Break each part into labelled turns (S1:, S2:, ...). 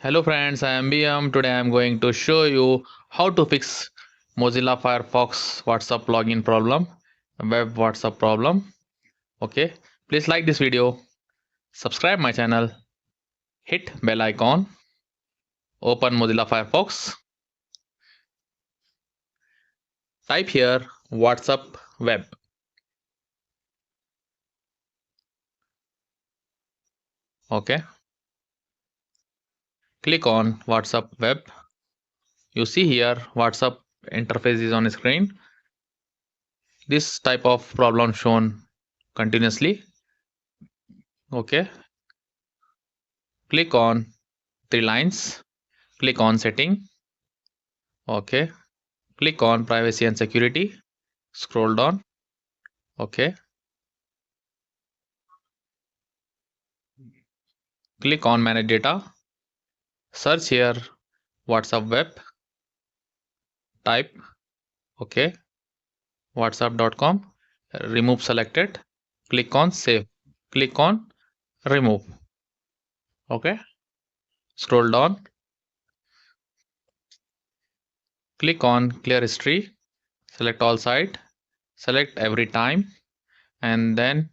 S1: Hello friends, I am BM. Today I am going to show you how to fix Mozilla Firefox WhatsApp login problem, web WhatsApp problem. Okay, please like this video, subscribe my channel, hit bell icon, open Mozilla Firefox, type here WhatsApp web. Okay, click on WhatsApp web. You see here WhatsApp interface is on screen. This type of problem shown continuously. Okay, click on three lines, click on setting. Okay, click on privacy and security, scroll down. Okay, click on manage data, search here WhatsApp web, type okay whatsapp.com, remove selected, click on save, click on remove. Okay, scroll down, click on clear history, select all site, select every time, and then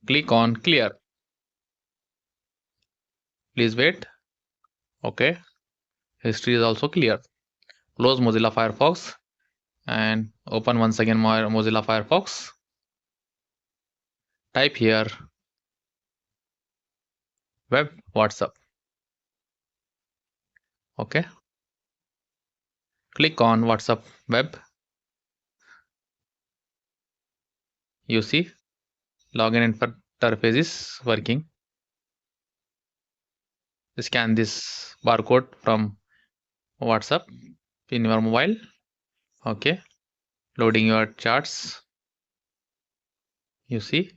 S1: click on clear. Please wait. Okay, history is also clear. Close Mozilla Firefox and open once again Mozilla Firefox. Type here web WhatsApp. Okay, click on WhatsApp web. You see login interface is working. Scan this barcode from WhatsApp in your mobile. Okay, loading your charts. You see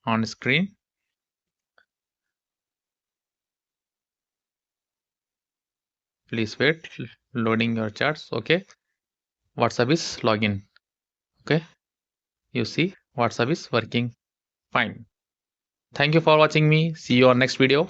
S1: on screen. Please wait, loading your charts. Okay, WhatsApp is login. Okay, you see WhatsApp is working fine. Thank you for watching me. See you on next video.